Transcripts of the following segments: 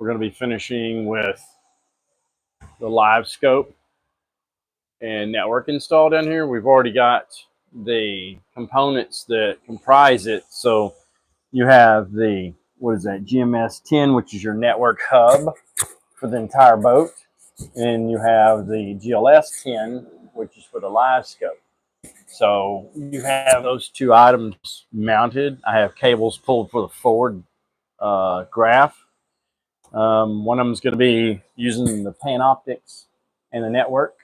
we're going to be finishing with the live scope and network install down here. We've already got the components that comprise it. So you have the, what is that, GMS 10, which is your network hub for the entire boat. And you have the GLS 10, which is for the live scope. So you have those two items mounted. I have cables pulled for the forward graph. One of them is going to be using the panoptix and the network,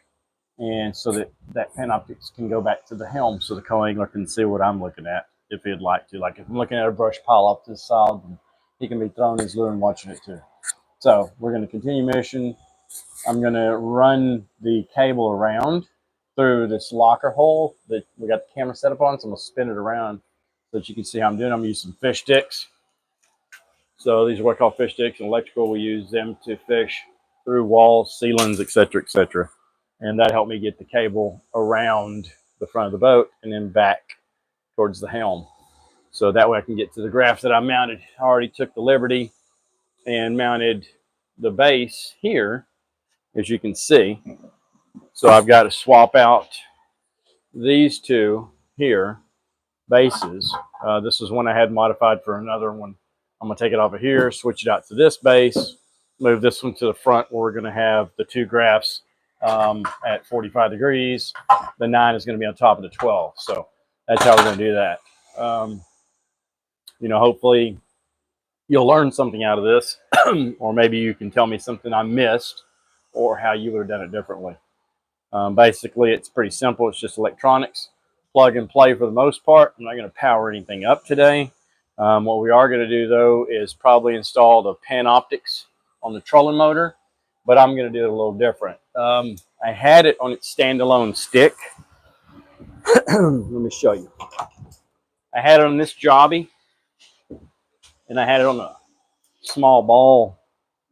and so that panoptix can go back to the helm so the co-angler can see what I'm looking at if he'd like to. Like if I'm looking at a brush pile off to the side, he can be throwing his lure and watching it too. So we're going to continue mission. I'm going to run the cable around through this locker hole that we got the camera set up on, so I'm going to spin it around so that you can see how I'm doing. I'm going to use some fish sticks. So these are what I call fish sticks. In electrical, we use them to fish through walls, ceilings, etc., etc. And that helped me get the cable around the front of the boat and then back towards the helm. So that way I can get to the graph that I mounted. I already took the liberty and mounted the base here, as you can see. So I've got to swap out these two here, bases. This is one I had modified for another one. I'm going to take it off of here, switch it out to this base, move this one to the front where we're going to have the two graphs at 45 degrees. The 9 is going to be on top of the 12. So that's how we're going to do that. You know, hopefully you'll learn something out of this, or maybe you can tell me something I missed or how you would have done it differently. Basically, it's pretty simple. It's just electronics, plug and play for the most part. I'm not going to power anything up today. What we are going to do, though, is probably install the panoptix on the trolling motor, but I'm going to do it a little different. I had it on its standalone stick. Let me show you. I had it on this jobby, and I had it on a small ball.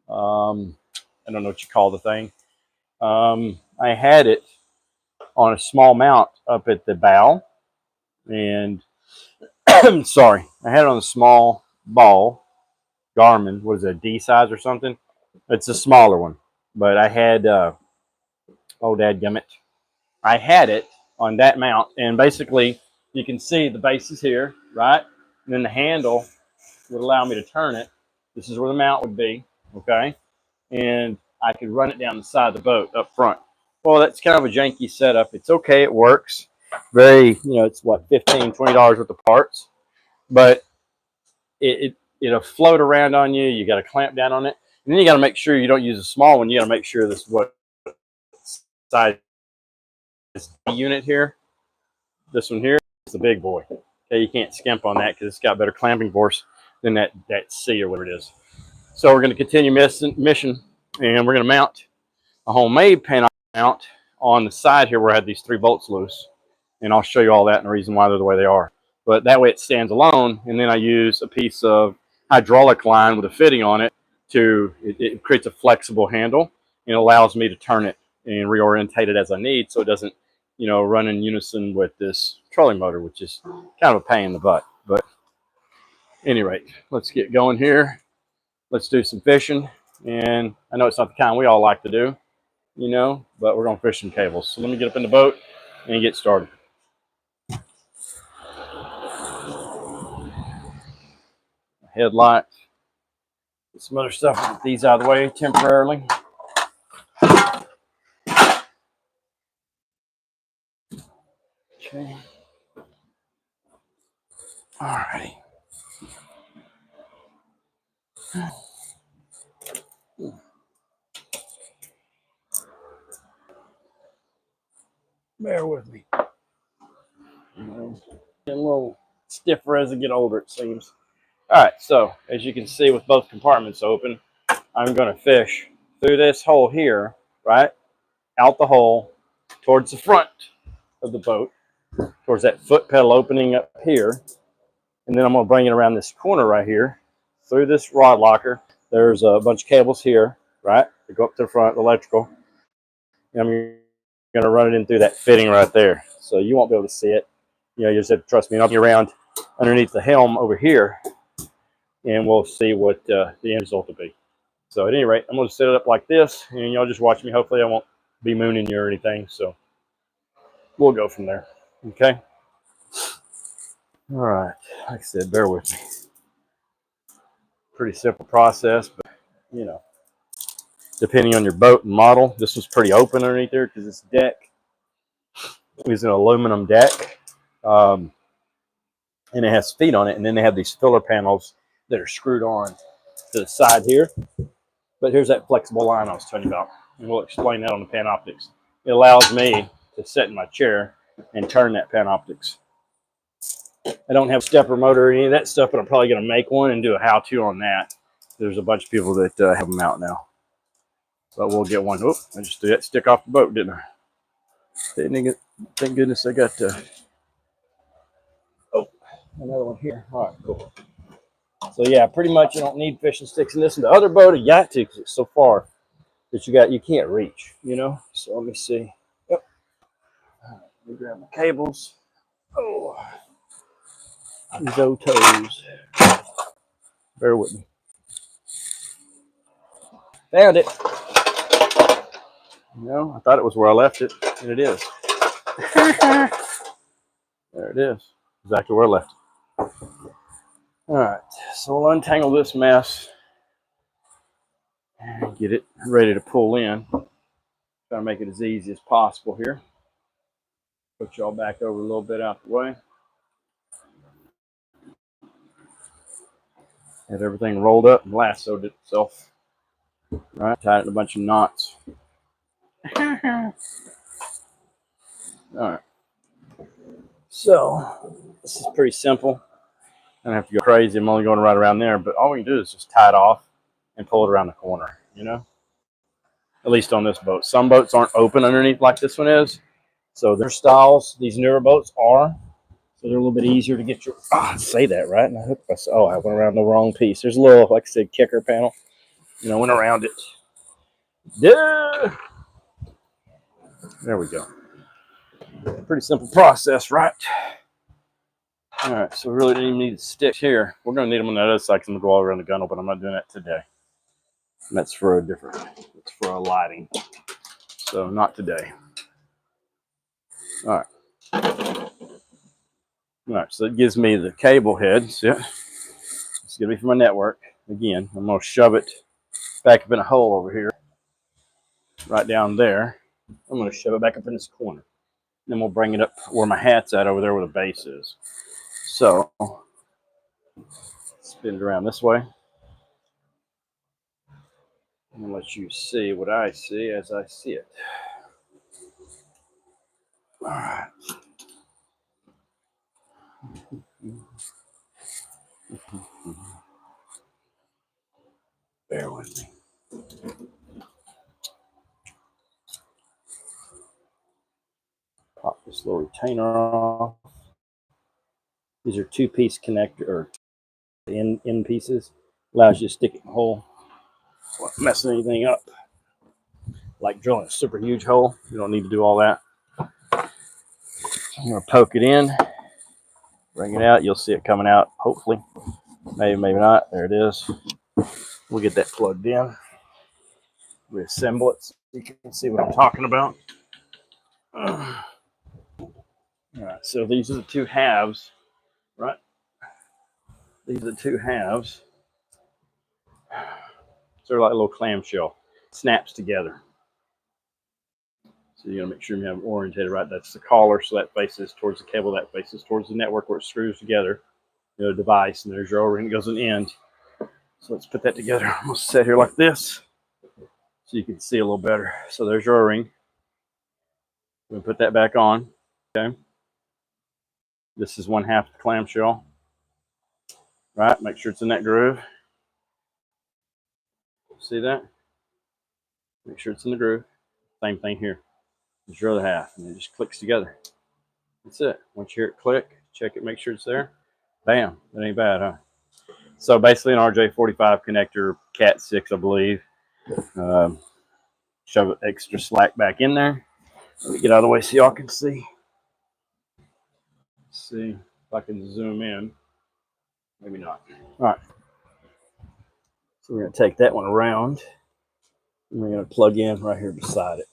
I don't know what you call the thing. I had it on a small mount up at the bow, and sorry, I had it on a small ball, Garmin. What is it, D size or something? It's a smaller one, but I had, oh dadgummit, I had it on that mount, and basically you can see the base is here, right? And then the handle would allow me to turn it. This is where the mount would be, okay? And I could run it down the side of the boat up front. Well, that's kind of a janky setup. It's okay, it works. Very, you know, it's what, $15, $20 worth of parts, but it'll float around on you. You got to clamp down on it, and then you got to make sure you don't use a small one. You got to make sure this is what size unit here. This one here is the big boy. Okay, you can't skimp on that because it's got better clamping force than that C or whatever it is. So we're going to continue mission, and we're going to mount a homemade panel mount on the side here where I had these 3 bolts loose, and I'll show you all that and the reason why they're the way they are. But that way it stands alone, and then I use a piece of hydraulic line with a fitting on it it creates a flexible handle, and allows me to turn it and reorientate it as I need, so it doesn't, you know, run in unison with this trolling motor, which is kind of a pain in the butt. But at any rate, let's get going here. Let's do some fishing, and I know it's not the kind we all like to do, you know, but we're going to fish some cables. So let me get up in the boat and get started. Headlight, get some other stuff, get these out of the way temporarily. Okay. All right. Bear with me. You know, getting a little stiffer as I get older, it seems. All right, so as you can see with both compartments open, I'm going to fish through this hole here, right, out the hole towards the front of the boat, towards that foot pedal opening up here, and then I'm going to bring it around this corner right here, through this rod locker. There's a bunch of cables here, right, that go up to the front, the electrical, and I'm going to run it in through that fitting right there, so you won't be able to see it. You know, you just have to trust me. And I'll be around underneath the helm over here, and we'll see what the end result will be. So at any rate, I'm going to set it up like this, and y'all just watch me. Hopefully I won't be mooning you or anything. So we'll go from there. Okay. All right. Like I said, bear with me. Pretty simple process, but you know, depending on your boat and model, this was pretty open underneath there because this deck is an aluminum deck. And it has feet on it, and then they have these filler panels that are screwed on to the side here. But here's that flexible line I was telling you about, and we'll explain that on the panoptix. It allows me to sit in my chair and turn that panoptix. I don't have a stepper motor or any of that stuff, but I'm probably going to make one and do a how-to on that. There's a bunch of people that have them out now. But we'll get one. Oh, I just threw that stick off the boat, didn't I? Thank goodness I got oh, another one here. All right, cool. So yeah, pretty much you don't need fishing sticks in this. And the other boat, you got to, because it's so far that you can't reach, you know. So let me see. Yep. Let me grab my cables. Oh, these toes. Bear with me. Found it. You know, I thought it was where I left it, and it is. There it is. Exactly where I left it. All right, so we'll untangle this mess and get it ready to pull in. Try to make it as easy as possible here. Put y'all back over a little bit out the way. Had everything rolled up and lassoed itself. All right, tied it in a bunch of knots. All right. So this is pretty simple. I don't have to go crazy. I'm only going right around there, but all we can do is just tie it off and pull it around the corner, you know? At least on this boat. Some boats aren't open underneath like this one is. So their styles, these newer boats are. So they're a little bit easier to get your, say that, right? And I hooked myself. Oh, I went around the wrong piece. There's a little, like I said, kicker panel. You know, went around it. Yeah. There we go. Pretty simple process, right? All right, so we really don't even need sticks here. We're going to need them on the other side because I'm going to go all around the gunnel, but I'm not doing that today. And that's for a different, it's for a lighting. So not today. All right. All right, so it gives me the cable head. See it? It's going to be for my network. Again, I'm going to shove it back up in a hole over here. Right down there. I'm going to shove it back up in this corner. Then we'll bring it up where my hat's at over there where the base is. So, spin it around this way. I'm going to let you see what I see as I see it. All right. Bear with me. Pop this little retainer off. These are two-piece connector or end pieces. Allows you to stick it in a hole. Won't mess anything up. Like drilling a super huge hole. You don't need to do all that. I'm going to poke it in. Bring it out. You'll see it coming out, hopefully. Maybe, maybe not. There it is. We'll get that plugged in. Reassemble it so you can see what I'm talking about. All right, so these are the two halves, right? These are the two halves. So they're like a little clamshell. Snaps together. So you gotta make sure you have it orientated right. That's the collar, so that faces towards the cable, that faces towards the network where it screws together. You know, the device, and there's your O-ring that goes in the end. So let's put that together. I'm gonna set here like this so you can see a little better. So there's your O-ring. We're gonna put that back on. Okay. This is one half the clamshell. Right, make sure it's in that groove. See that? Make sure it's in the groove. Same thing here. There's your other half, and it just clicks together. That's it. Once you hear it click, check it, make sure it's there. Bam, that ain't bad, huh? So basically an RJ45 connector, Cat 6, I believe. Shove extra slack back in there. Let me get out of the way so y'all can see. Let's see if I can zoom in. Maybe not. All right. So we're going to take that one around, and we're going to plug in right here beside it.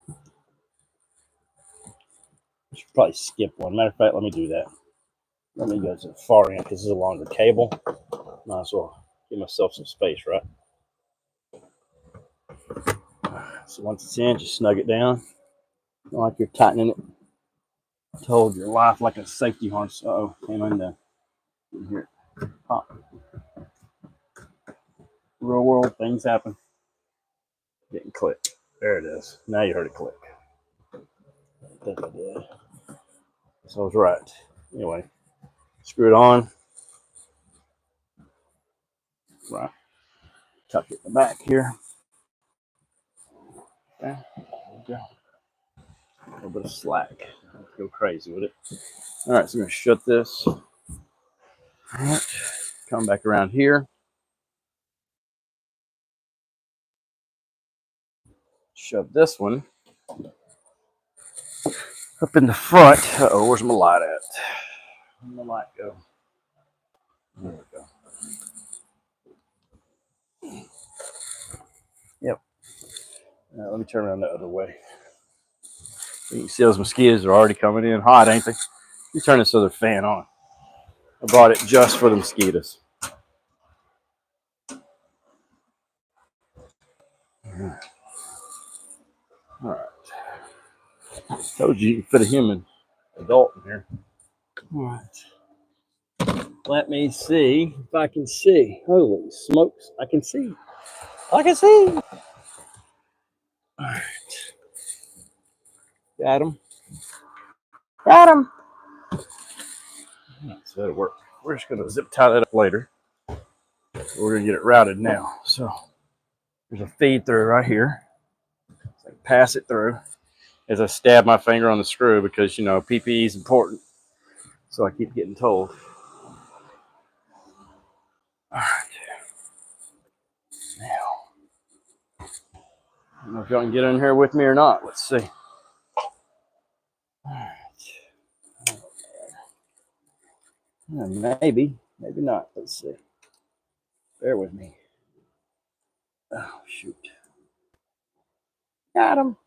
I should probably skip one. Matter of fact, let me do that. Let me go to the far end because this is a longer cable. Might as well give myself some space, right? So once it's in, just snug it down. Not like you're tightening it to hold your life like a safety harness. Uh-oh, came undone. In here. Pop. Real world things happen. Didn't click. There it is. Now you heard it click. I think I did. So I was right. Anyway, screw it on. Right. Tuck it in the back here. Okay. There we go. A little bit of slack. Let's go crazy with it. All right, so I'm going to shut this. All right. Come back around here. Shove this one up in the front. Uh-oh, where's my light at? Where'd my light go? There we go. Yep. Let me turn around the other way. You can see those mosquitoes are already coming in hot, ain't they? You turn this other fan on. I brought it just for the mosquitoes. All right. Told you you could fit a human adult in here. All right. Let me see if I can see. Holy smokes, I can see. I can see. All right. Got him. Got him. So that'll work. We're just going to zip tie that up later. We're going to get it routed now. So there's a feed through right here. So I can pass it through as I stab my finger on the screw because, you know, PPE is important. So I keep getting told. All right. Now, I don't know if y'all can get in here with me or not. Let's see. All right. Maybe, maybe not. Let's see. Bear with me. Oh, shoot. Got him.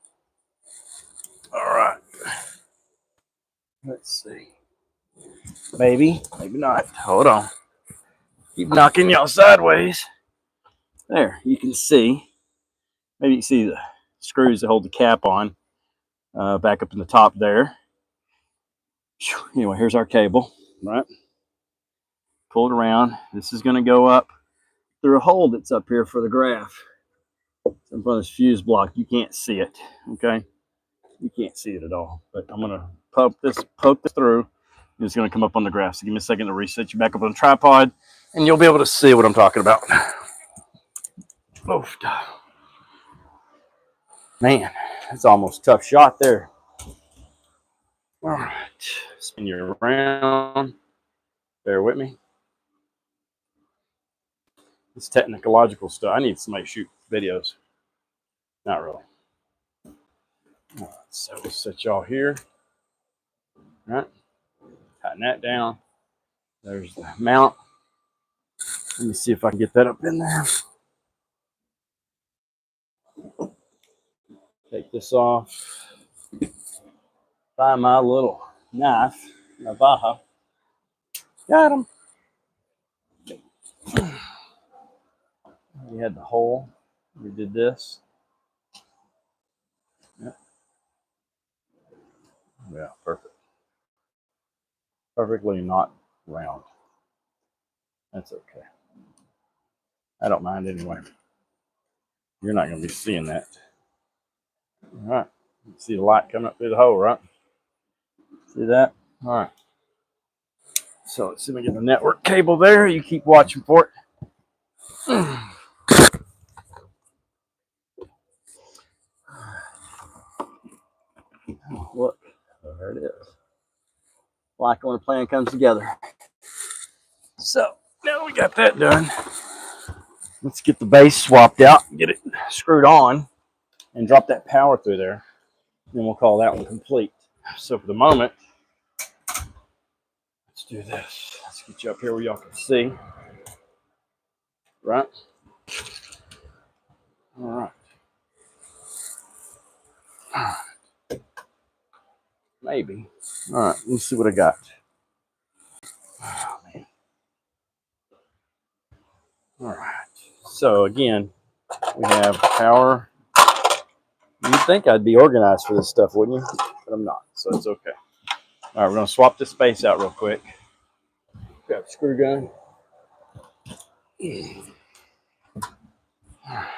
All right. Let's see. Maybe, maybe not. Hold on. Keep knocking y'all sideways. There, you can see. Maybe you can see the screws that hold the cap on back up in the top there. Anyway, here's our cable, right? Pull it around. This is going to go up through a hole that's up here for the graph. It's in front of this fuse block. You can't see it, okay? You can't see it at all. But I'm going to poke this through. It's going to come up on the graph. So give me a second to reset you back up on the tripod, and you'll be able to see what I'm talking about. Oh, man, that's almost a tough shot there. All right, spin you around. Bear with me. It's technological stuff. I need somebody to shoot videos. Not really. All right, so we'll set y'all here. All right, tighten that down. There's the mount. Let me see if I can get that up in there. Take this off. Find my little knife, navaja. Got him. We had the hole. We did this. Yep. Yeah, perfect. Perfectly not round. That's okay. I don't mind anyway. You're not going to be seeing that. All right. You see the light coming up through the hole, right? See that? All right. So let's see if we get the network cable there. You keep watching for it. Look, there it is. Like when a plan comes together. So now we got that done. Let's get the base swapped out, get it screwed on, and drop that power through there. Then we'll call that one complete. So for the moment, let's do this. Let's get you up here where y'all can see. right? All right. Maybe. All right, let's see what I got. Oh, man. All right. So again, we have power. You'd think I'd be organized for this stuff, wouldn't you? But I'm not, so it's okay. All right, we're gonna swap this space out real quick. Grab a screw gun. All right.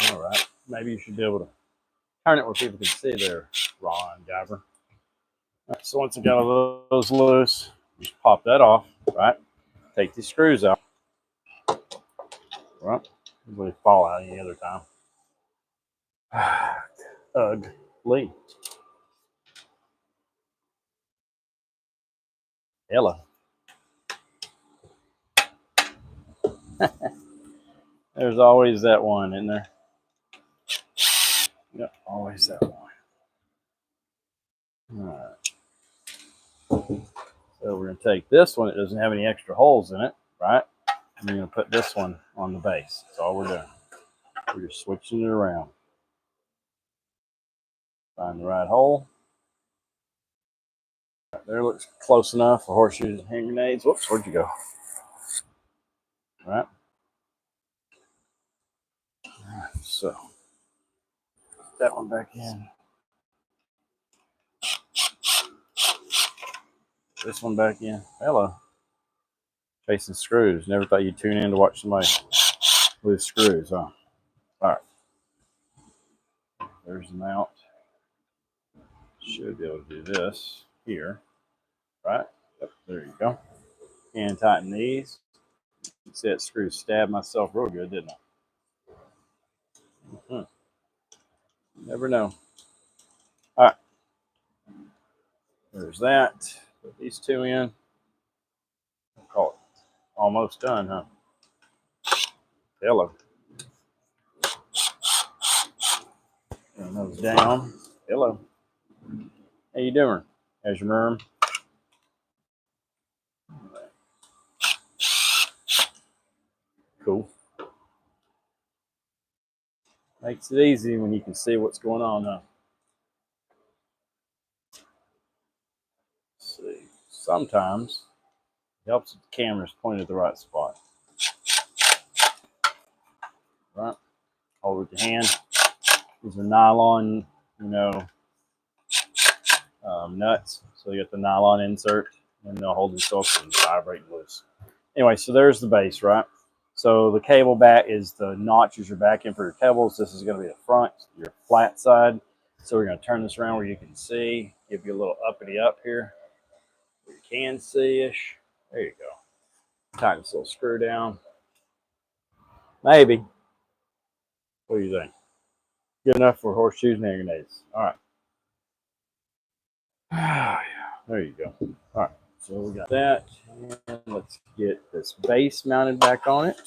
All right. Maybe you should be able to turn it where people can see there, RonGyver. Right, so once I got all those loose, just pop that off, right? Take these screws out. Right? Usually fall out any other time. Ugly. Hello. There's always that one in there. Yep, always that one. All right. So we're going to take this one. It doesn't have any extra holes in it, right? And we're going to put this one on the base. That's all we're doing. We're just switching it around. Find the right hole. Right there looks close enough for horseshoes and hand grenades. Whoops, where'd you go? All right. All right, so put that one back in. This one back in. Hello. Chasing screws. Never thought you'd tune in to watch somebody with screws, huh? All right. There's the mount. Should be able to do this here, right? Yep, there you go. And tighten these. You can see that screw stabbed myself real good, didn't I? Never know. All right. There's that. Put these two in. I'll call it almost done, huh? Hello. Turn those down. Hello. How you doing? How's your merm? Cool. Makes it easy when you can see what's going on, huh? Let's see. Sometimes it helps if the camera's pointed at the right spot. Right? Hold with your hand. These are nylon, nuts. So you get the nylon insert, and they'll hold themselves and vibrate loose. Anyway, so there's the base, right? So the cable back is the notches you're back in for your cables. This is going to be the front, your flat side. So we're going to turn this around where you can see. Give you a little uppity up here. Where you can see-ish. There you go. Tighten this little screw down. Maybe. What do you think? Good enough for horseshoes and hand grenades. All right. There you go. All right. So we got that. And let's get this base mounted back on it.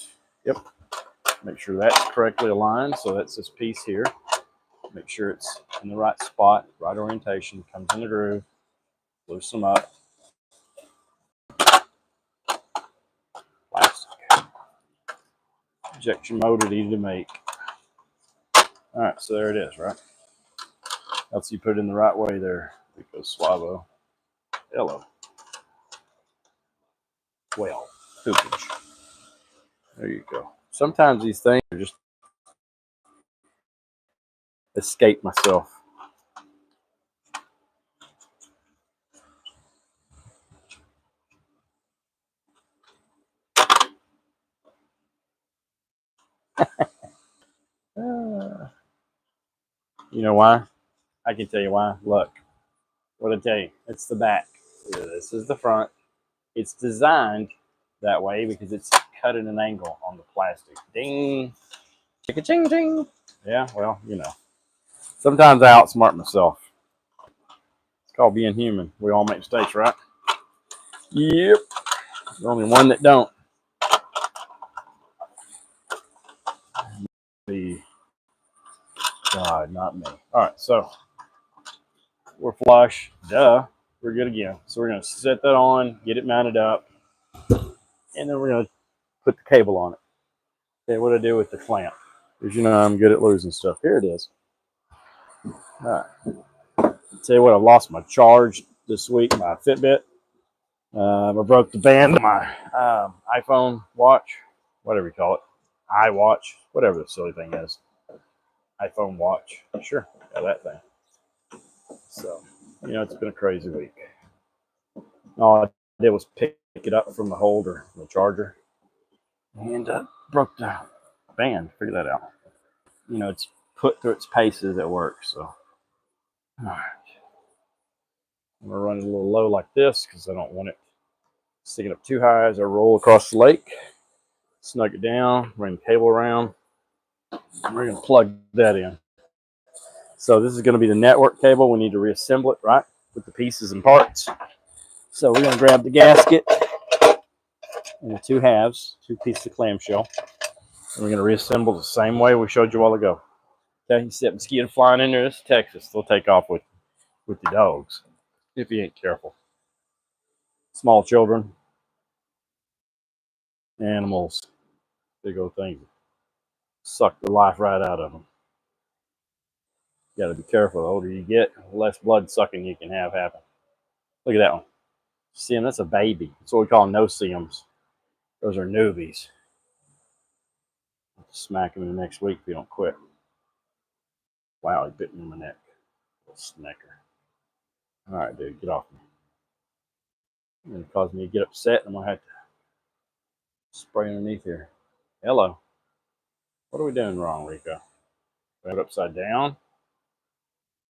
Yep. Make sure that's correctly aligned. So that's this piece here. Make sure it's in the right spot, right orientation, comes in the groove. Loosen them up. Plastic. Injection molded, easy to make. All right, so there it is, right? Else you put it in the right way there. There goes Swavo. Hello. Well, poopage. There you go. Sometimes these things are just escape myself. You know why? I can tell you why. Look, what I tell you, it's the back. This is the front. It's designed that way because it's cut at an angle on the plastic. Ding, chicka ching ching. Yeah, well, sometimes I outsmart myself. It's called being human. We all make mistakes, right? Yep. The only one that don't. The God, not me. All right, so we're flush. Duh, we're good again. So we're gonna set that on, get it mounted up, and then we're gonna put the cable on it. Okay, what do I do with the clamp? Because you know I'm good at losing stuff. Here it is. All right. Tell you what, I've lost my charge this week, my Fitbit. I broke the band of my iPhone watch, whatever you call it, iWatch, whatever the silly thing is. iPhone watch, sure, got that thing. So, you know, it's been a crazy week. All I did was pick it up from the holder, the charger, and broke the band. Figure that out. You know, it's put through its paces at work. So, all right. I'm gonna run it a little low like this because I don't want it sticking up too high as I roll across the lake. Snug it down, bring the cable around. And we're gonna plug that in. So this is gonna be the network cable. We need to reassemble it, right, with the pieces and parts. So we're gonna grab the gasket in the two halves, two pieces of clamshell. And we're gonna reassemble the same way we showed you a while ago. Okay, you see that mosquito flying in there, this is Texas. They'll take off with the dogs if you ain't careful. Small children, animals, big old things. Suck the life right out of them. You got to be careful. The older you get, the less blood sucking you can have happen. Look at that one. See him? That's a baby. That's what we call no-see-ums. Those are newbies. I'll smack him in the next week if you don't quit. Wow, he bit me in my neck. Little snacker. All right, dude, get off me. You're going to cause me to get upset. I'm going to have to spray underneath here. Hello. What are we doing wrong, Rico? We have it upside down?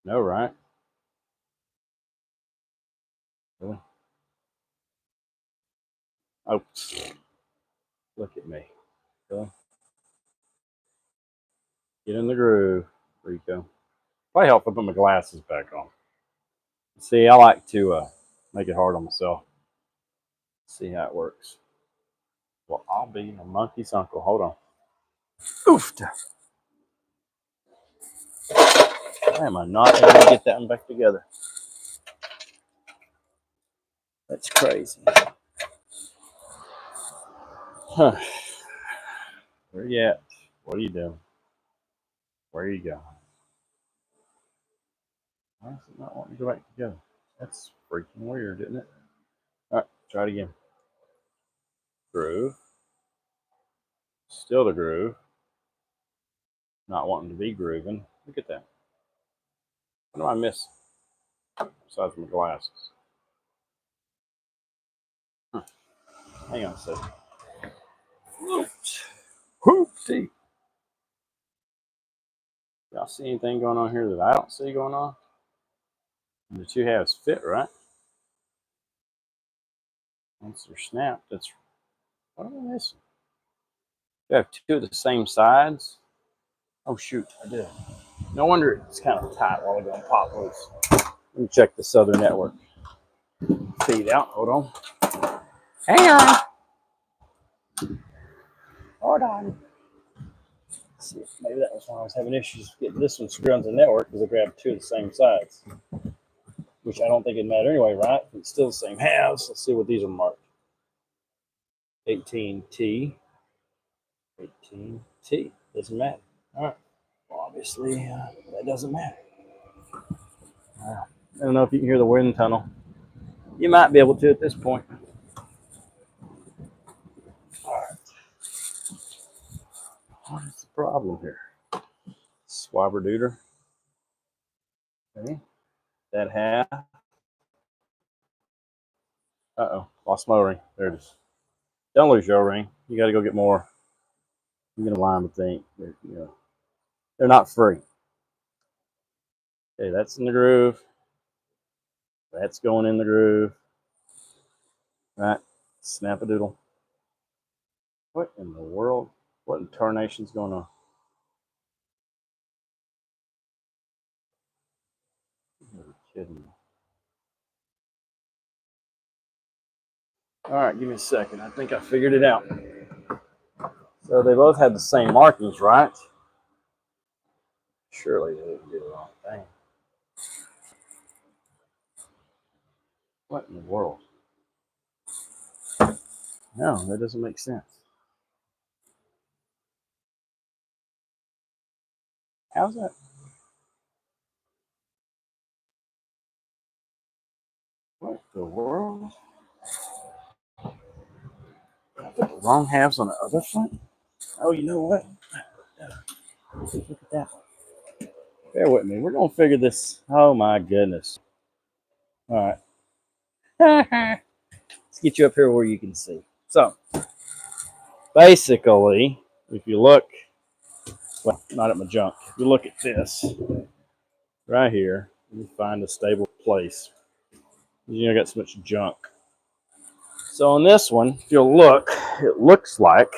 No, right? Really? Oh, look at me. Really? Get in the groove, Rico. Probably help me put my glasses back on. See, I like to make it hard on myself. See how it works. Well, I'll be a monkey's uncle. Hold on. Oof. Why am I not able to get that one back together? That's crazy. Huh. Where you at? What are you doing? Where are you going? Why is it not wanting to go back together? That's freaking weird, isn't it? All right, try it again. Groove. Still the groove. Not wanting to be grooving. Look at that. What do I miss? Besides my glasses. Huh. Hang on a second. Whoopsie. Y'all see anything going on here that I don't see going on? The two halves fit, right? Once they're snapped, that's what am I missing? You have two of the same sides. Oh shoot, I did. No wonder it's kind of tight while I'm going to pop loose. Let me check the Southern Network feed out. Hold on. Hang on. Hold on. Let's see, maybe that was when I was having issues getting this one screwed onto the network because I grabbed two of the same sides. Which I don't think it'd matter anyway, right? It's still the same halves. Let's see what these are marked. 18T. 18T. Doesn't matter. All right. Well, obviously, that doesn't matter. I don't know if you can hear the wind tunnel. You might be able to at this point. All right. What is the problem here? Swabber dooter. Okay. That half. Uh-oh. Lost my ring. There it is. Don't lose your ring. You got to go get more. I'm going to line with thing. They're not free. Okay, that's in the groove. That's going in the groove. Right. Snap a doodle. What in the world? What in tarnation's going on? You're kidding me. All right, give me a second. I think I figured it out. So they both had the same markings, right? Surely they didn't do the wrong thing. What in the world? No, that doesn't make sense. How's that? What the world? I put the wrong halves on the other front? Oh, you know what? Look at that. Bear with me. We're going to figure this. Oh, my goodness. All right. Let's get you up here where you can see. So, basically, if you look, well, not at my junk. If you look at this right here, you find a stable place. You know, I got so much junk. So on this one, if you'll look, it looks like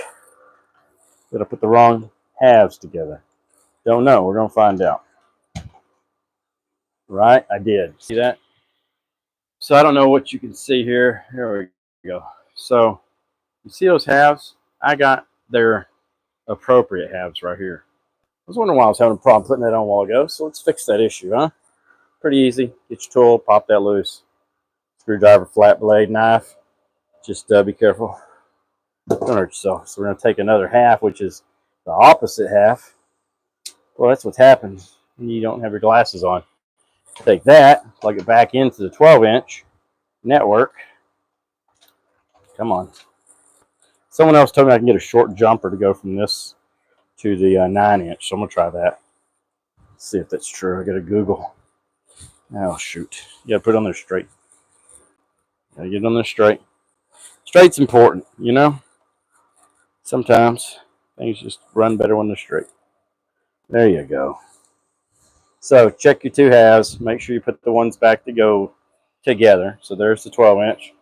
that I put the wrong halves together. Don't know. We're going to find out. Right? I did. See that? So I don't know what you can see here. Here we go. So you see those halves? I got their appropriate halves right here. I was wondering why I was having a problem putting that on a while ago. So let's fix that issue, huh? Pretty easy. Get your tool, pop that loose. Screwdriver, flat blade, knife. Just be careful. Don't hurt yourself. So we're going to take another half, which is the opposite half. Well, that's what happens when you don't have your glasses on. Take that, plug it back into the 12-inch network. Come on. Someone else told me I can get a short jumper to go from this to the 9-inch, so I'm going to try that. See if that's true. I got to Google. Oh, shoot. You got to put it on there straight. Got to get it on there straight. Straight's important, you know? Sometimes things just run better when they're straight. There you go. So check your two halves. Make sure you put the ones back to go together. So there's the 12-inch.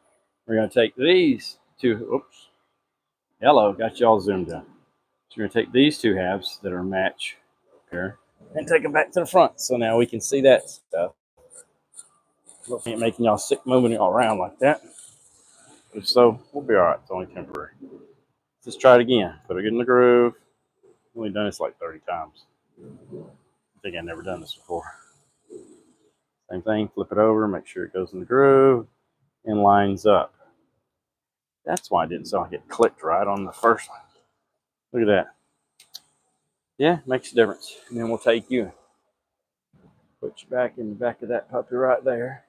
We're going to take these two. Oops. Hello. Got you all zoomed in. So we're going to take these two halves that are match here and take them back to the front. So now we can see that stuff. Hopefully ain't making y'all sick moving it all around like that. If so, we'll be all right. It's only temporary. Let's try it again. Put it in the groove. I've only done this like 30 times. I think I've never done this before. Same thing, flip it over, make sure it goes in the groove and lines up. That's why I didn't so I get clicked right on the first one. Look at that. Yeah, makes a difference. And then we'll take you, put you back in the back of that puppy right there.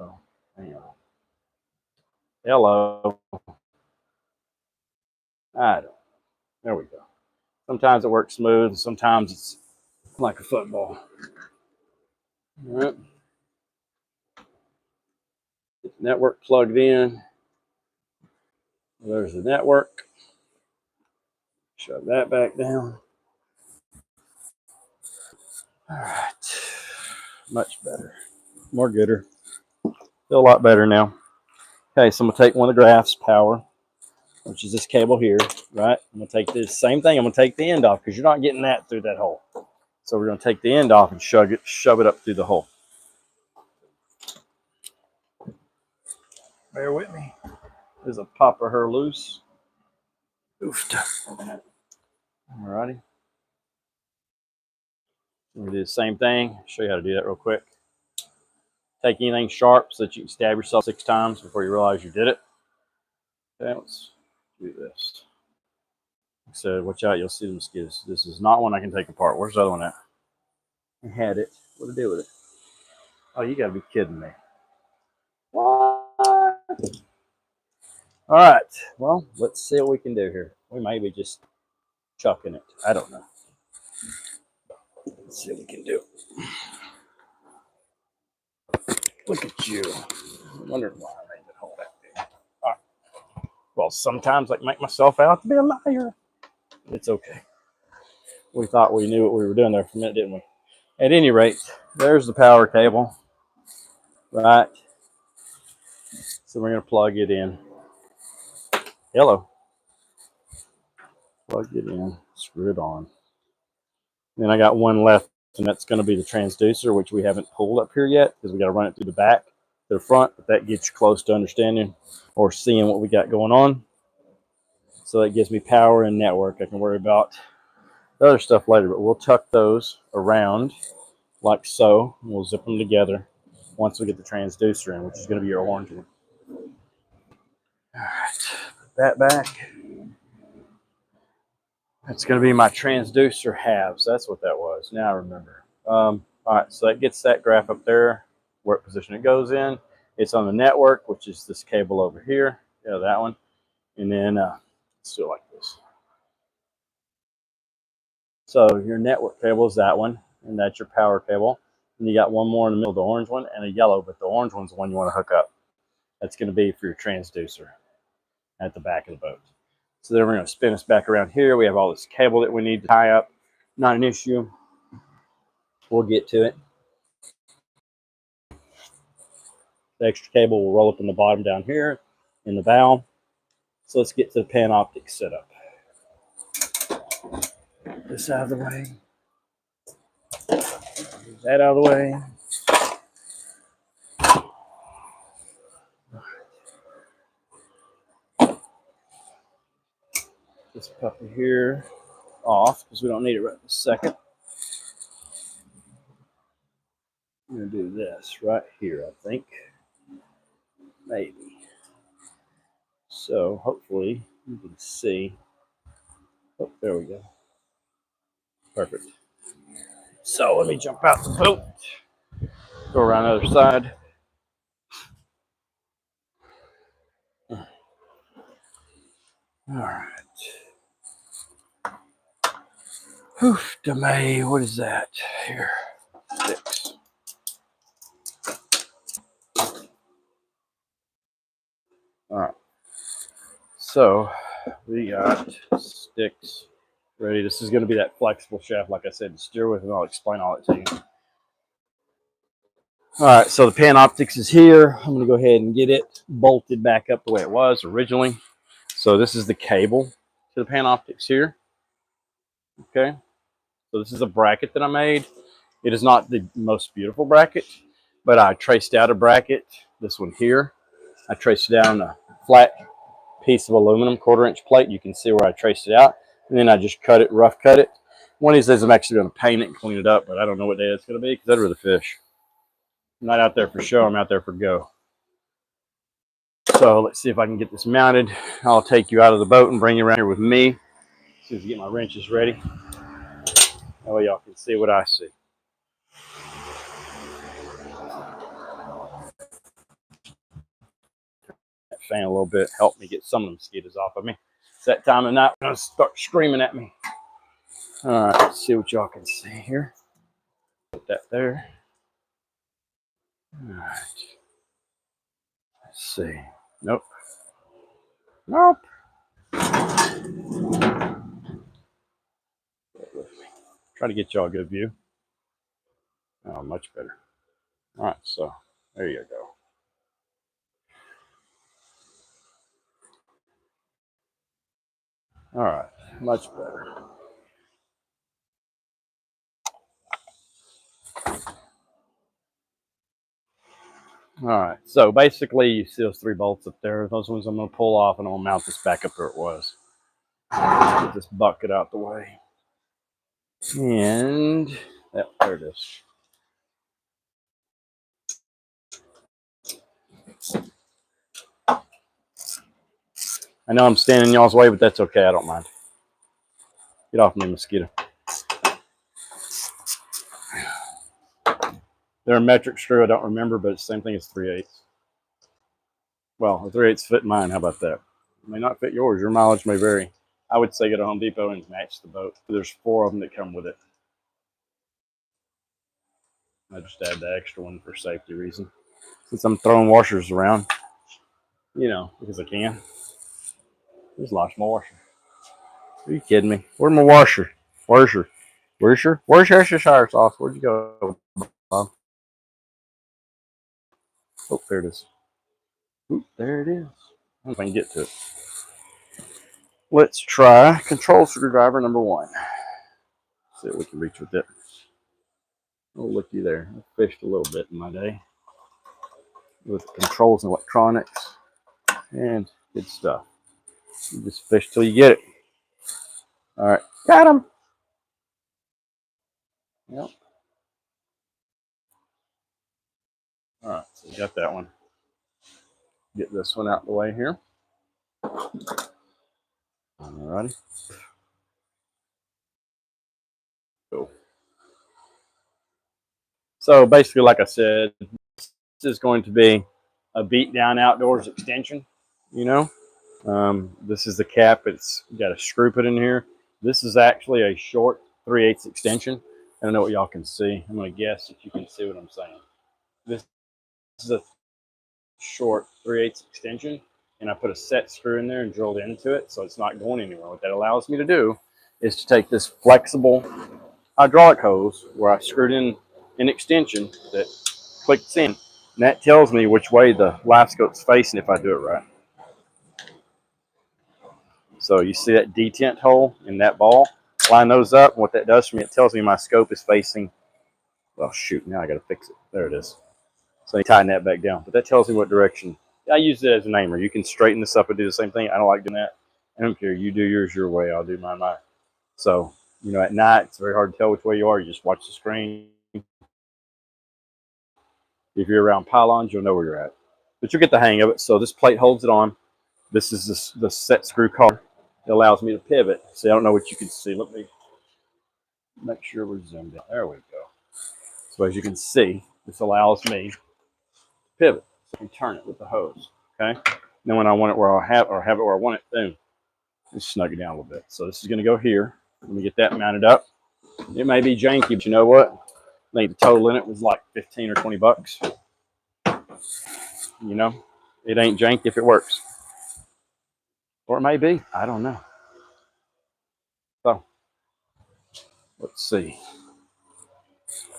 Oh, hang on. Hello. I don't. There we go. Sometimes it works smooth, sometimes it's like a football. All right. Get the network plugged in. There's the network. Shove that back down. All right. Much better. More gooder. Feel a lot better now. Okay, so I'm going to take one of the graphs, power, which is this cable here, right? I'm going to take this same thing. I'm going to take the end off because you're not getting that through that hole. So we're going to take the end off and shove it up through the hole. Bear with me. There's a pop of her loose. Oofed. Alrighty. We're going to do the same thing. I'll show you how to do that real quick. Take anything sharp so that you can stab yourself 6 times before you realize you did it. Okay, let's do this. So watch out, you'll see them skids. This is not one I can take apart. Where's the other one at? I had it. What to do with it? Oh, you gotta be kidding me. What? All right. Well, let's see what we can do here. We may be just chucking it. I don't know. Let's see what we can do. Look at you. I'm wondering why I made it hold that big. All right. Well, sometimes I can make myself out to be a liar. It's okay. We thought we knew what we were doing there for a minute, didn't we? At any rate, there's the power cable. Right. So we're going to plug it in. Hello. Plug it in. Screw it on. Then I got one left, and that's going to be the transducer, which we haven't pulled up here yet because we got to run it through the back. the front, but that gets you close to understanding or seeing what we got going on. So that gives me power and network. I can worry about the other stuff later, but we'll tuck those around like so, and we'll zip them together once we get the transducer in, which is going to be your orange one. All right, put that back. That's going to be my transducer halves. That's what that was. Now I remember. All right, so that gets that graph up there, what position it goes in. It's on the network, which is this cable over here. Yeah, that one. And then let's do it like this. So your network cable is that one, and that's your power cable. And you got one more in the middle, the orange one, and a yellow, but the orange one's the one you want to hook up. That's going to be for your transducer at the back of the boat. So then we're going to spin us back around here. We have all this cable that we need to tie up. Not an issue. We'll get to it. The extra cable will roll up in the bottom down here in the valve. So let's get to the panoptix setup. Get this out of the way. Get that out of the way. This puppy here off because we don't need it right this second. I'm going to do this right here, I think. Maybe. So hopefully you can see. Oh, there we go. Perfect. So let me jump out the boat. Go around the other side. All right. Oof, May. What is that? Here. 6. All right. So we got sticks ready. This is going to be that flexible shaft, like I said, to steer with, and I'll explain all it to you. All right, so the panoptix is here. I'm going to go ahead and get it bolted back up the way it was originally. So this is the cable to the panoptix here. Okay, so this is a bracket that I made. It is not the most beautiful bracket, but I traced out a bracket, this one here. I traced down a flat piece of aluminum 1/4-inch plate. You can see where I traced it out. And then I just cut it, rough cut it. One of these days I'm actually going to paint it and clean it up, but I don't know what day it's going to be because I'd rather fish. I'm not out there for show, I'm out there for go. So let's see if I can get this mounted. I'll take you out of the boat and bring you around here with me. As soon as I get my wrenches ready. That way y'all can see what I see. That fan a little bit, help me get some of the mosquitoes off of me. It's that time of night when I start screaming at me. All right, let's see what y'all can see here. Put that there. All right. Let's see. Nope. Nope. Try to get y'all a good view. Oh, much better. All right, so there you go. All right, much better. All right, so basically you see those 3 bolts up there. Those ones I'm going to pull off, and I'll mount this back up where it was. Get this bucket out the way. And yep, there it is. I know I'm standing in y'all's way, but that's okay. I don't mind. Get off me, mosquito. They're a metric screw. I don't remember, but it's the same thing as 3/8. Well, a 3/8 fit mine. How about that? It may not fit yours. Your mileage may vary. I would say go to Home Depot and match the boat. There's 4 of them that come with it. I just add the extra one for safety reason. Since I'm throwing washers around, you know, because I can. There's lots more washer. Are you kidding me? Where's my washer? Where's your sour sauce? Where'd you go, Bob? Oh, there it is. Oop, there it is. I don't know if I can get to it. Let's try control screwdriver number 1. See what we can reach with it. Oh, looky there. I fished a little bit in my day. with controls and electronics and good stuff. You just fish till you get it. All right, got him. Yep. All right, so we got that one. Get this one out of the way here. All righty. Cool. So basically, like I said, this is going to be a beat down outdoors extension. You know, this is the cap. It's got a screw put in here. This is actually a short 3/8 extension. I don't know what y'all can see. I'm going to guess if you can see what I'm saying. This is a short 3/8 extension, and I put a set screw in there and drilled into it, so it's not going anywhere. What that allows me to do is to take this flexible hydraulic hose where I screwed in an extension that clicks in, and that tells me which way the live scope's facing if I do it right. So you see that detent hole in that ball? Line those up, and what that does for me, it tells me my scope is facing, well, shoot, now I got to fix it. There it is. So you tighten that back down, but that tells me what direction. I use it as a namer. You can straighten this up and do the same thing. I don't like doing that. I don't care. You do yours your way. I'll do mine. So, you know, at night, it's very hard to tell which way you are. You just watch the screen. If you're around pylons, you'll know where you're at. But you'll get the hang of it. So this plate holds it on. This is the set screw collar. It allows me to pivot. See, I don't know what you can see. Let me make sure we're zoomed in. There we go. So as you can see, this allows me to pivot. So you turn it with the hose. Okay. Then when I want it where I have it where I want it, boom, just snug it down a little bit. So this is going to go here. Let me get that mounted up. It may be janky, but you know what? I think the total in it was like 15 or 20 bucks. You know, it ain't janky if it works. Or it may be. I don't know. So, let's see.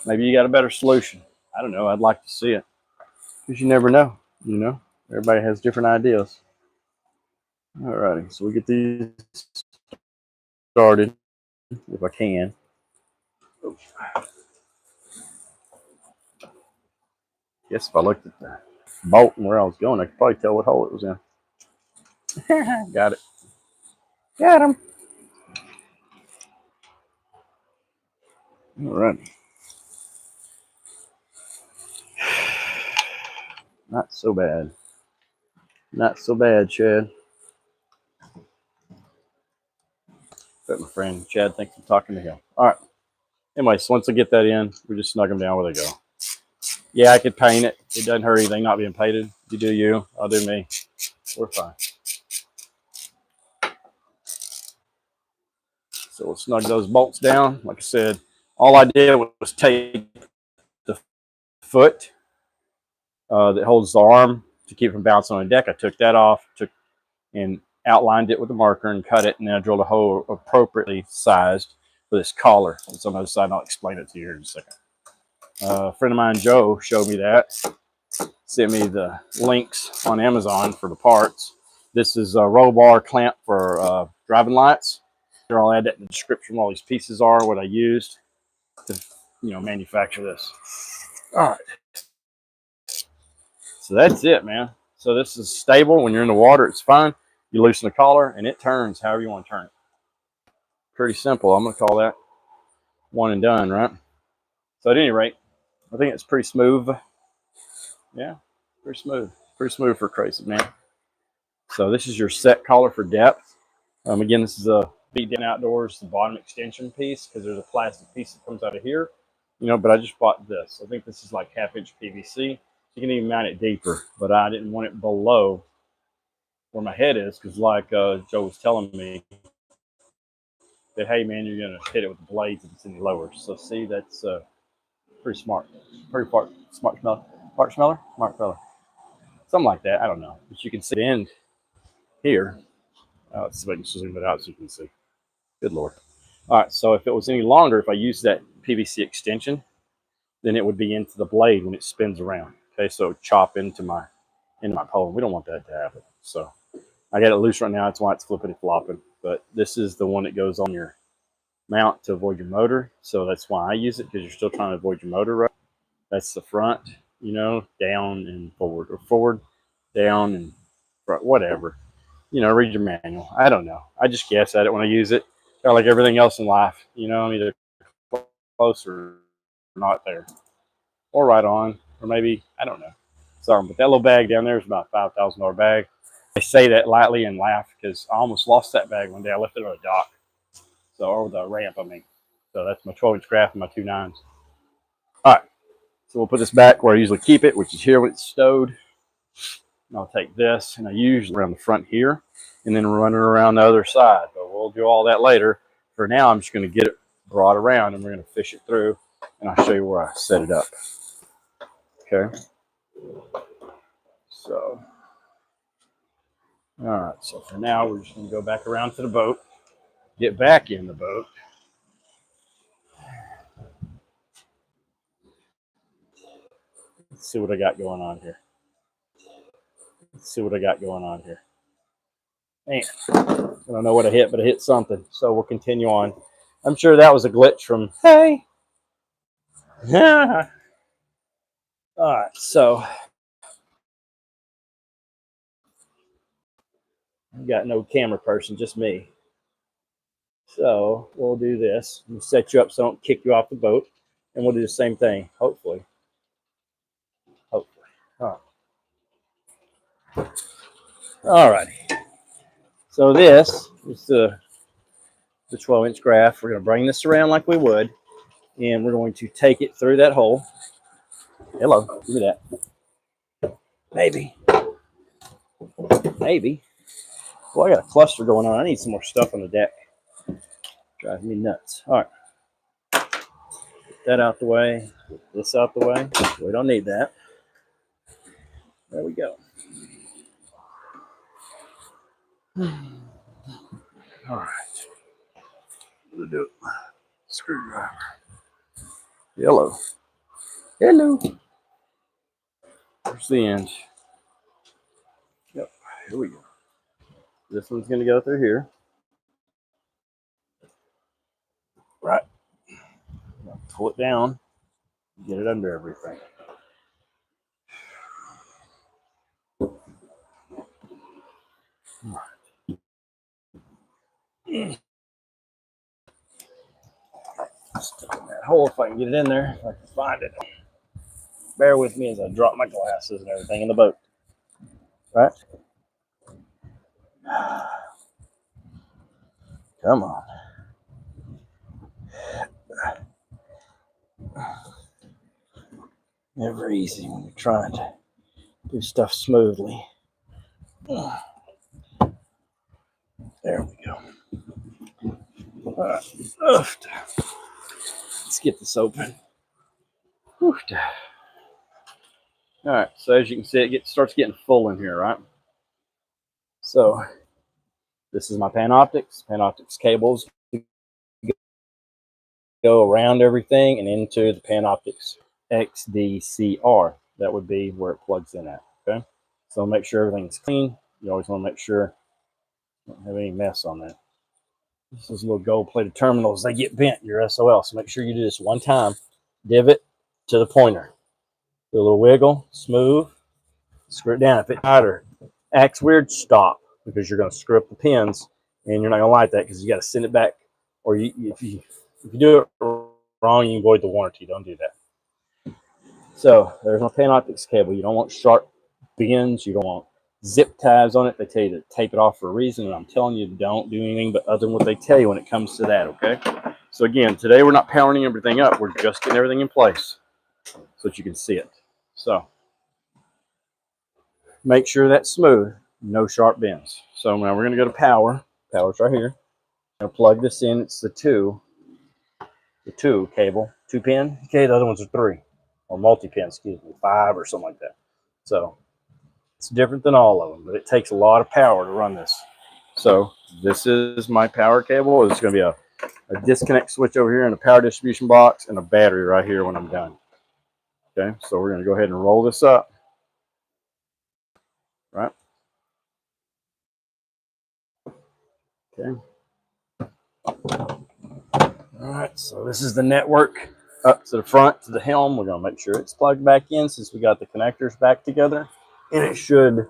Maybe you got a better solution. I don't know. I'd like to see it. Because you never know. You know, everybody has different ideas. Alrighty, so we get these started, if I can. Guess if I looked at the bolt and where I was going, I could probably tell what hole it was in. Got it. Got him. All right. Not so bad. Not so bad, Chad. But my friend Chad thinks I'm talking to him. All right. Anyway, so once I get that in, we just snug them down where they go. Yeah, I could paint it. It doesn't hurt anything not being painted. You do you. I'll do me. We're fine. So we'll snug those bolts down. Like I said, all I did was take the foot that holds the arm to keep it from bouncing on the deck. I took that off, and outlined it with a marker and cut it, and then I drilled a hole appropriately sized for this collar. It's on the other side, and I'll explain it to you in a second. A friend of mine, Joe, showed me that. Sent me the links on Amazon for the parts. This is a roll bar clamp for driving lights. I'll add that in the description where all these pieces are, what I used to, you know, manufacture this. All right. So that's it, man. So this is stable. When you're in the water, it's fine. You loosen the collar, and it turns however you want to turn it. Pretty simple. I'm going to call that one and done, right? So at any rate, I think it's pretty smooth. Yeah, pretty smooth. Pretty smooth for crazy, man. So this is your set collar for depth. Again, this is a beat down outdoors, the bottom extension piece, because there's a plastic piece that comes out of here. You know, but I just bought this. I think this is like 1/2 inch PVC. You can even mount it deeper, but I didn't want it below where my head is, because like Joe was telling me that, hey man, you're gonna hit it with the blades if it's any lower. So see, that's pretty smart. Pretty smart smeller, something like that. I don't know, but you can see the end here. Let's see if I can zoom it out so you can see. Good Lord. All right, so if it was any longer, if I used that PVC extension, then it would be into the blade when it spins around. Okay, so it would chop into my pole. We don't want that to happen. So I got it loose right now. That's why it's flipping and flopping. But this is the one that goes on your mount to avoid your motor. So that's why I use it, because you're still trying to avoid your motor. Right? That's the front. you know, down and forward, or forward, down and front, whatever. You know, read your manual. I don't know. I just guess at it when I use it. Kind of like everything else in life, you know, I'm either close or not there, or right on, or maybe, I don't know. Sorry, but that little bag down there is about a $5,000 bag. I say that lightly and laugh because I almost lost that bag one day. I left it on a dock, so over the ramp, I mean. So that's my 12-inch craft and my 2.9s. All right, so we'll put this back where I usually keep it, which is here when it's stowed. And I'll take this, and I usually around the front here, and then run it around the other side. But we'll do all that later. For now, I'm just going to get it brought around, and we're going to fish it through, and I'll show you where I set it up. Okay. So, all right. So for now, we're just going to go back around to the boat, get back in the boat. Let's see what I got going on here. Man, I don't know what I hit, but I hit something. So we'll continue on. I'm sure that was a glitch from, hey. All right, so I've got no camera person, just me. So we'll do this. We'll set you up so I don't kick you off the boat. And we'll do the same thing, hopefully. Hopefully. All righty. So this is the 12-inch graph. We're going to bring this around like we would. And we're going to take it through that hole. Hello, give me that. Maybe. Well, I got a cluster going on. I need some more stuff on the deck. Driving me nuts. All right. Get that out the way. Get this out the way. We don't need that. There we go. All right. We'll do it. Screwdriver. Hello. Hello. There's the end. Yep. Here we go. This one's going to go through here. Right. Pull it down. Get it under everything. All right. Stick in that hole if I can get it in there. If I can find it. Bear with me as I drop my glasses and everything in the boat. Right? Come on. Never easy when you're trying to do stuff smoothly. There we go. All right. Let's get this open. All right. So as you can see, it starts getting full in here, right? So this is my panoptix. Panoptix cables go around everything and into the panoptix XDCR. That would be where it plugs in at. Okay. So make sure everything's clean. You always want to make sure you don't have any mess on that. This is little gold-plated terminals. They get bent. Your SOL. So make sure you do this one time. Divot to the pointer. Do a little wiggle, smooth. Screw it down. If it's tight or acts weird, stop, because you're going to screw up the pins, and you're not going to like that because you got to send it back. Or if you do it wrong, you void the warranty. Don't do that. So there's my panoptix cable. You don't want sharp bends. You don't want zip ties on it. They tell you to tape it off for a reason, and I'm telling you, don't do anything but other than what they tell you when it comes to that, okay? So again, today we're not powering everything up. We're just getting everything in place so that you can see it. So make sure that's smooth, no sharp bends. So now we're going to go to power. Power's right here. I'm going to plug this in. It's the two cable, 2-pin. Okay, the other ones are 3, or multi-pin, excuse me, 5 or something like that. So it's different than all of them, but it takes a lot of power to run this. So this is my power cable. It's going to be a disconnect switch over here and a power distribution box and a battery right here when I'm done. Okay, so we're going to go ahead and roll this up. Right. Okay. All right, so this is the network up to the front to the helm. We're going to make sure it's plugged back in since we got the connectors back together, and it should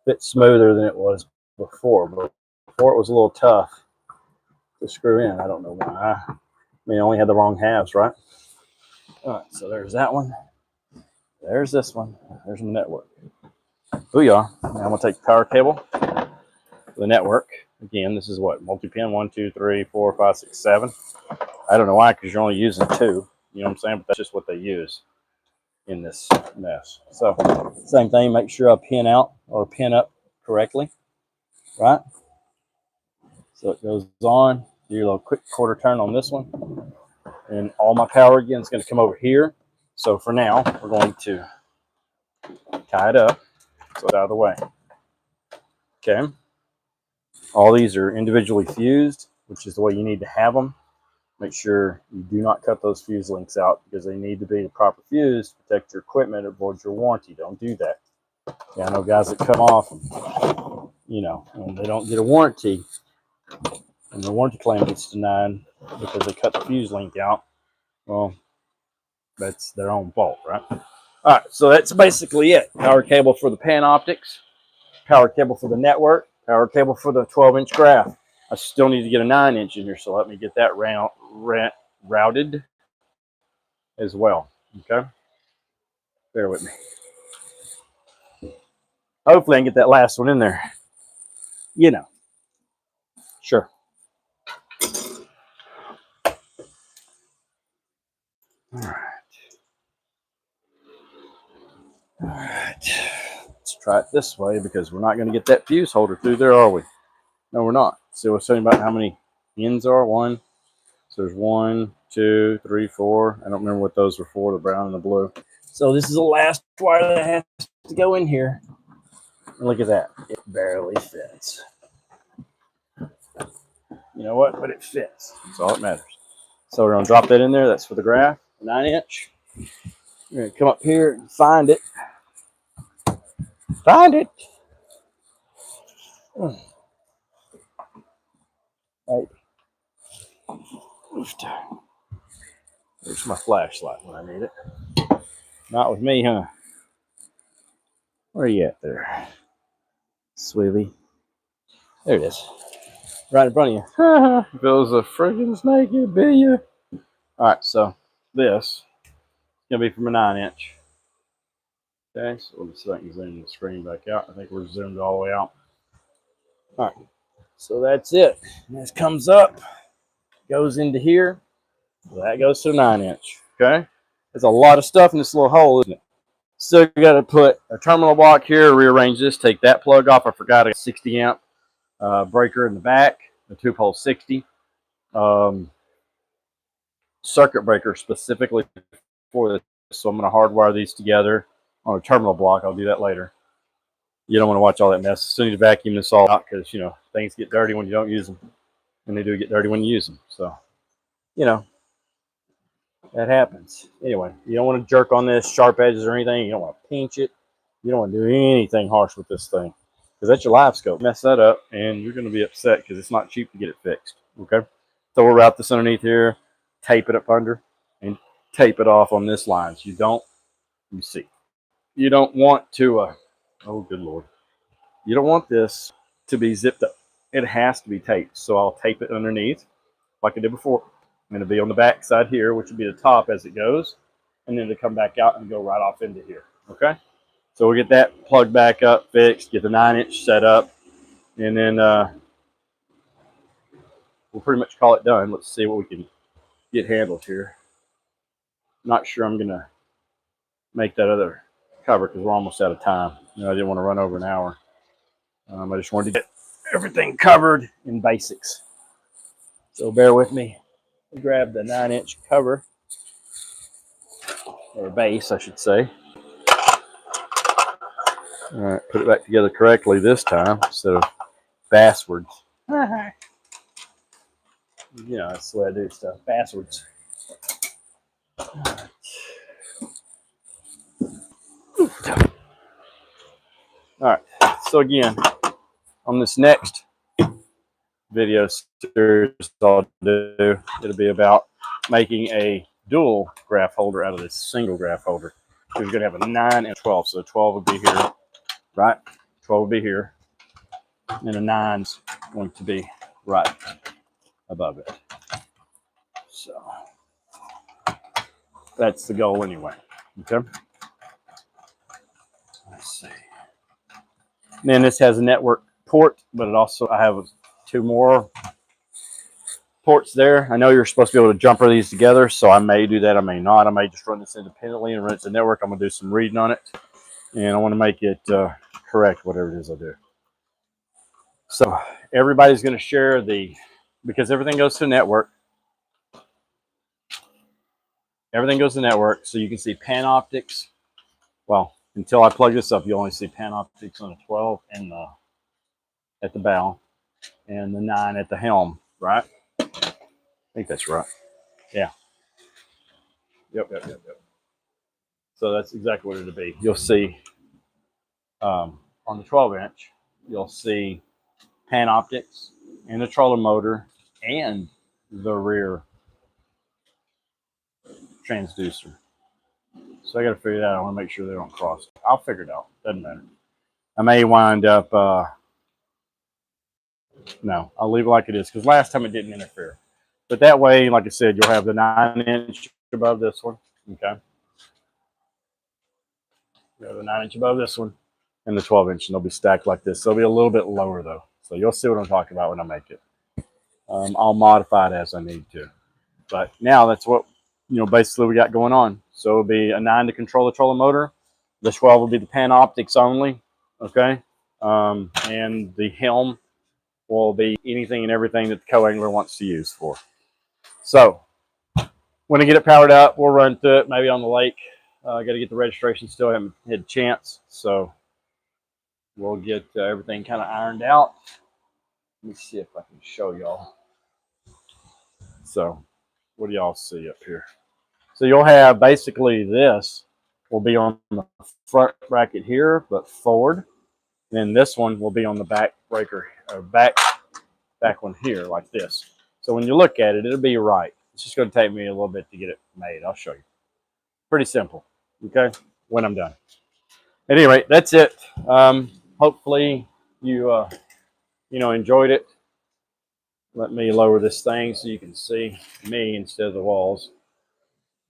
fit smoother than it was before. But before it was a little tough to screw in. I don't know why. I mean, I only had the wrong halves, right? All right, so there's that one. There's this one. There's my network. Booyah. Now I'm going to take the power cable for the network. Again, this is what? Multi-pin, 1, 2, 3, 4, 5, 6, 7. I don't know why, because you're only using 2. You know what I'm saying? But that's just what they use in this mess. So, same thing. Make sure I pin out or pin up correctly, right? So it goes on. Do your little quick quarter turn on this one. And all my power, again, is going to come over here. So for now, we're going to tie it up so it's out of the way. Okay. All these are individually fused, which is the way you need to have them. Make sure you do not cut those fuse links out because they need to be the proper fuse to protect your equipment or avoid your warranty. Don't do that. Yeah, I know guys that cut off, and, you know, when they don't get a warranty and the warranty claim gets denied because they cut the fuse link out, well, that's their own fault, right? All right, so that's basically it. Power cable for the panoptix, power cable for the network, power cable for the 12-inch graph. I still need to get a 9-inch in here, so let me get that routed as well. Okay, bear with me. Hopefully I can get that last one in there. You know, sure. All right. All right. Let's try it this way because we're not going to get that fuse holder through there, are we? No, we're not. So we're talking about how many ends are. One. So there's 1, 2, 3, 4. I don't remember what those were for, the brown and the blue. So this is the last wire that has to go in here. And look at that. It barely fits. You know what? But it fits. That's all that matters. So we're going to drop that in there. That's for the graph, 9-inch. We're going to come up here and find it. Find it. Right. There's my flashlight when I need it. Not with me, huh? Where are you at there, Sweetie? There it is. Right in front of you. If it was a friggin' snake, it'd be you. Alright, so this is going to be from a 9-inch. Okay, so let me see if I can zoom the screen back out. I think we're zoomed all the way out. Alright, so that's it. And this comes up, goes into here. So that goes to a 9-inch. Okay, there's a lot of stuff in this little hole, isn't it? So you got to put a terminal block here, rearrange this, take that plug off. I forgot a 60 amp breaker in the back, the 2-pole 60. Circuit breaker specifically for this. So I'm going to hardwire these together on a terminal block. I'll do that later. You don't want to watch all that mess. So you need to vacuum this all out because, you know, things get dirty when you don't use them. And they do get dirty when you use them. So, you know, that happens. Anyway, you don't want to jerk on this, sharp edges or anything. You don't want to pinch it. You don't want to do anything harsh with this thing because that's your live scope. Mess that up and you're going to be upset because it's not cheap to get it fixed. Okay, so we'll wrap this underneath here, tape it up under, and tape it off on this line. So you don't, you see, you don't want to, oh good Lord, you don't want this to be zipped up. It has to be taped. So I'll tape it underneath like I did before. I'm going to be on the back side here, which will be the top as it goes, and then to come back out and go right off into here. Okay, so we'll get that plugged back up, fixed, get the 9-inch set up, and then we'll pretty much call it done. Let's see what we can get handled here. Not sure I'm going to make that other cover because we're almost out of time. You know, I didn't want to run over an hour. I just wanted to get everything covered in basics. So bear with me. Grab the 9-inch cover, or base, I should say. All right, put it back together correctly this time instead of basswards. You know, that's the way I do stuff, basswards. All right, so again, on this next video series, I'll do, it'll be about making a dual graph holder out of this single graph holder. So you're going to have a 9 and a 12. So 12 will be here, right? 12 will be here. And a 9's going to be right above it. So that's the goal anyway. Okay. Let's see. And then this has a network port, but it also, I have 2 more ports there. I know you're supposed to be able to jumper these together, so I may do that. I may not. I may just run this independently and run it to the network. I'm going to do some reading on it, and I want to make it correct, whatever it is I do. So everybody's going to share because everything goes to the network. Everything goes to the network, so you can see panoptix. Well, until I plug this up, you only see panoptix on the 12 and at the bow, and the 9 at the helm, right? I think that's right. Yeah. Yep. So that's exactly what it'll be. You'll see on the 12-inch, you'll see panoptix and the trolling motor and the rear transducer. So I got to figure that out. I want to make sure they don't cross. I'll figure it out. Doesn't matter. I may wind up. No, I'll leave it like it is because last time it didn't interfere. But that way, like I said, you'll have the 9-inch above this one. Okay. You have the 9-inch above this one and the 12-inch, and they'll be stacked like this. They'll be a little bit lower though. So you'll see what I'm talking about when I make it. I'll modify it as I need to. But now that's what, basically we got going on. So it'll be a 9 to control the trolling motor. The 12 will be the panoptix only. Okay. And the helm will be anything and everything that the co-angler wants to use for. So when I get it powered up, we'll run through it, maybe on the lake. I got to get the registration still. I haven't had a chance. So we'll get everything kind of ironed out. Let me see if I can show y'all. So what do y'all see up here? So you'll have basically this will be on the front bracket here, but forward. And then this one will be on the back breaker, or back one here, like this. So when you look at it, it'll be right. It's just going to take me a little bit to get it made. I'll show you. Pretty simple, okay, when I'm done. At any rate, that's it. Hopefully you, enjoyed it. Let me lower this thing so you can see me instead of the walls.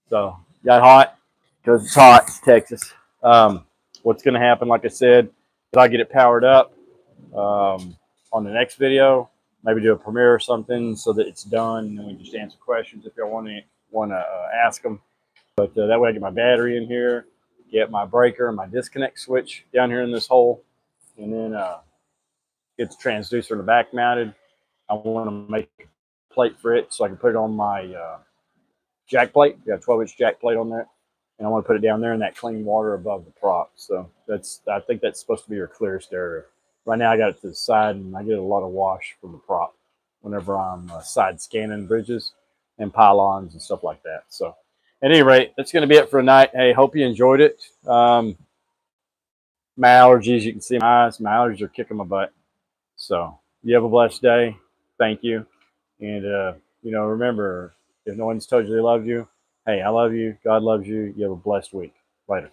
So, got hot because it's hot. It's Texas. What's going to happen, like I said, is I get it powered up on the next video. Maybe do a premiere or something so that it's done, and then we just answer questions if y'all want to ask them. But that way I get my battery in here, get my breaker and my disconnect switch down here in this hole, and then get the transducer in the back mounted. I want to make a plate for it so I can put it on my jack plate. We got a 12-inch jack plate on that, and I want to put it down there in that clean water above the prop. So I think that's supposed to be your clearest area. Right now I got it to the side, and I get a lot of wash from the prop whenever I'm side scanning bridges and pylons and stuff like that. So at any rate, that's going to be it for tonight. Hey, hope you enjoyed it. My allergies, you can see my eyes. My allergies are kicking my butt. So you have a blessed day. Thank you. And, remember, if no one's told you they love you, hey, I love you. God loves you. You have a blessed week. Later.